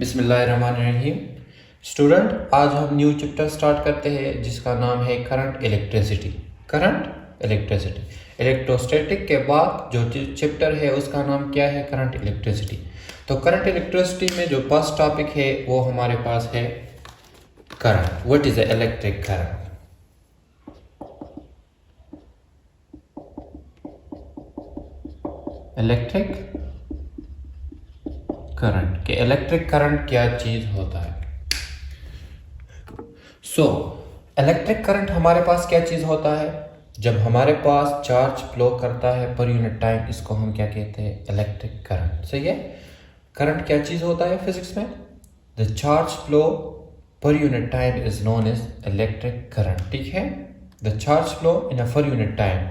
बिस्मिल्लाहिर्रहमानिर्रहीम। स्टूडेंट, आज हम न्यू चैप्टर स्टार्ट करते हैं जिसका नाम है current electricity. Current electricity, electrostatic के बाद जो चैप्टर है उसका नाम क्या है? Current electricity. तो करंट इलेक्ट्रिसिटी में जो फर्स्ट टॉपिक है वो हमारे पास है current. What is electric current? Electric current के इलेक्ट्रिक करंट क्या चीज होता है? इलेक्ट्रिक करंट हमारे पास क्या चीज होता है? जब हमारे पास चार्ज फ्लो करता है पर यूनिट टाइम, इसको हम क्या कहते हैं? Electric current. सही है। करंट क्या चीज होता है फिजिक्स में? The charge flow per unit time is known as electric current. ठीक है। The charge flow in a per unit time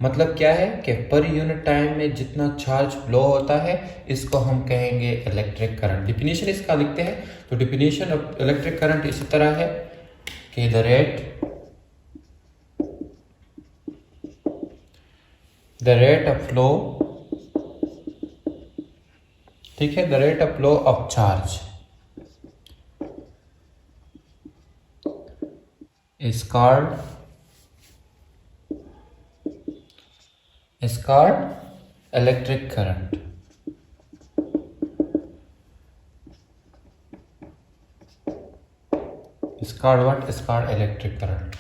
मतलब क्या है कि पर यूनिट टाइम में जितना चार्ज फ्लो होता है इसको हम कहेंगे इलेक्ट्रिक करंट। डिफिनीशन इसका लिखते हैं। तो डिफिनीशन ऑफ इलेक्ट्रिक करंट इसी तरह है कि द रेट ऑफ फ्लो, ठीक है, the rate of flow of charge is called electric current। is called what? is called electric current।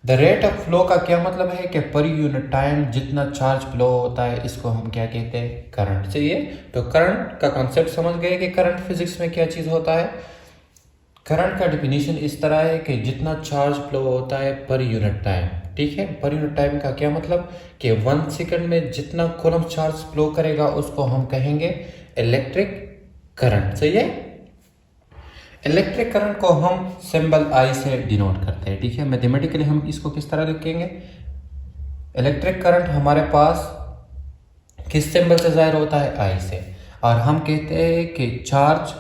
The rate of flow का क्या मतलब है कि पर यूनिट टाइम जितना चार्ज फ्लो होता है इसको हम क्या कहते हैं? करंट। सही है। तो करंट का कॉन्सेप्ट समझ गए कि करंट फिजिक्स में क्या चीज होता है। करंट का डिफिनीशन इस तरह है कि जितना चार्ज फ्लो होता है पर यूनिट टाइम। ठीक है। पर यूनिट टाइम का क्या मतलब कि 1 सेकंड में जितना कूलम चार्ज फ्लो करेगा उसको हम कहेंगे इलेक्ट्रिक करंट। सही है। इलेक्ट्रिक करंट को हम सिंबल आई से डिनोट करते हैं। ठीक है। मैथमेटिकली हम इसको किस तरह लिखेंगे? इलेक्ट्रिक करंट हमारे पास किस सिंबल से जाहिर होता है? आई से। और हम कहते हैं कि चार्ज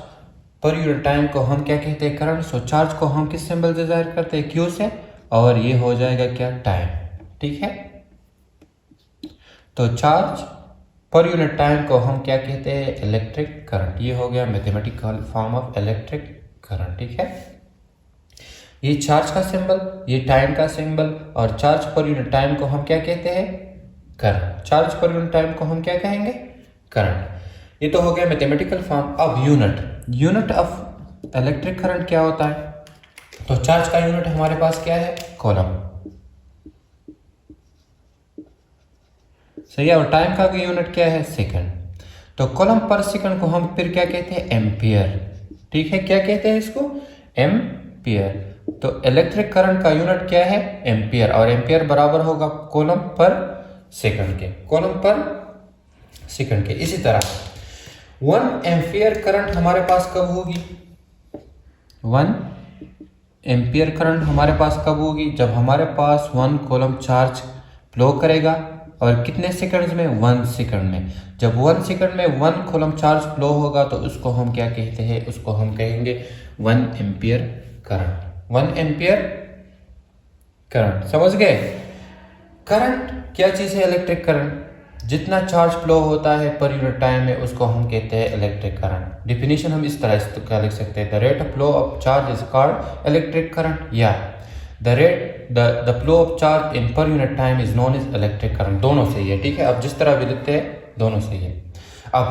पर यूनिट टाइम को हम क्या कहते हैं? करंट। सो चार्ज को हम किस सिंबल से जाहिर करते हैं? क्यू से। और ये हो जाएगा क्या? टाइम। ठीक है। तो चार्ज पर यूनिट टाइम को हम क्या कहते हैं? Electric current. ये हो गया mathematical form of electric current. ठीक है। ये चार्ज का सिंबल, ये टाइम का सिंबल, और चार्ज पर यूनिट टाइम को हम क्या कहते हैं? करंट। चार्ज पर यूनिट टाइम को हम क्या कहेंगे? करंट। ये तो हो गया मैथमेटिकल फॉर्म। अब यूनिट ऑफ इलेक्ट्रिक करंट क्या होता है? तो चार्ज का यूनिट हमारे पास क्या है? कूलम। सही है। और टाइम का यूनिट क्या है? सेकंड। तो कूलम पर सेकंड को हम फिर क्या कहते हैं? एम्पियर। ठीक है। क्या कहते हैं इसको? एम्पियर। तो इलेक्ट्रिक करंट का यूनिट क्या है? एम्पियर। और एम्पियर बराबर होगा कूलम पर सेकंड के। कूलम पर सेकंड के। इसी तरह 1 एम्पियर करंट हमारे पास कब होगी? 1 एम्पियर करंट हमारे पास कब होगी? जब हमारे पास 1 कूलम चार्ज फ्लो करेगा। और कितने सेकंड्स में? 1 सेकंड में। जब 1 सेकंड में 1 कूलम चार्ज फ्लो होगा तो उसको हम क्या कहते हैं? उसको हम कहेंगे 1 एम्पियर करंट। 1 ampere current. समझ गए? करंट क्या चीज है? Electric current. जितना चार्ज फ्लो होता है पर यूनिट टाइम में उसको हम कहते हैं इलेक्ट्रिक करंट। डिफिनीशन हम इस तरह क्या लिख सकते हैं? The rate of flow of charge is called electric current, या the flow of charge in per unit time is known as electric current. दोनों सही है। ठीक है। अब जिस तरह भी लिखते हैं दोनों सही है। अब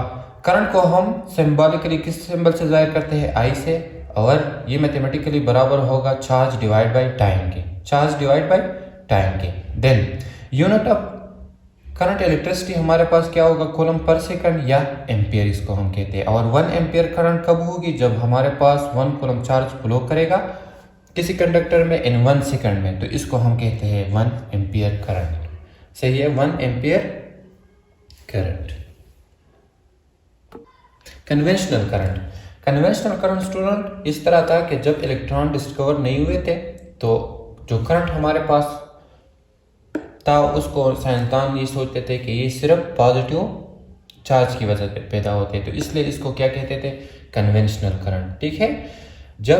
करंट को हम सिंबॉलिकली किस सिंबल से जाहिर करते हैं? आई से। और ये मैथमेटिकली बराबर होगा चार्ज डिवाइड बाई टाइम के। चार्ज डिवाइड बाई टाइम के। Then unit of current electricity हमारे पास क्या होगा? कूलम पर सेकंड या एम्पियर इसको हम कहते हैं। और 1 एम्पियर करंट कब होगी? जब हमारे पास 1 कूलम चार्ज फ्लो करेगा किसी कंडक्टर में इन 1 सेकंड में, तो इसको हम कहते हैं 1 एम्पियर करंट। सही है। 1 ampere current. Conventional current student इस तरह था कि जब इलेक्ट्रॉन डिस्कवर नहीं हुए थे तो जो करंट हमारे पास था उसको साइंसदान ये सोचते थे कि ये सिर्फ पॉजिटिव चार्ज की वजह से पैदा होते हैं, तो इसलिए इसको क्या कहते थे? Conventional current. ठीक है।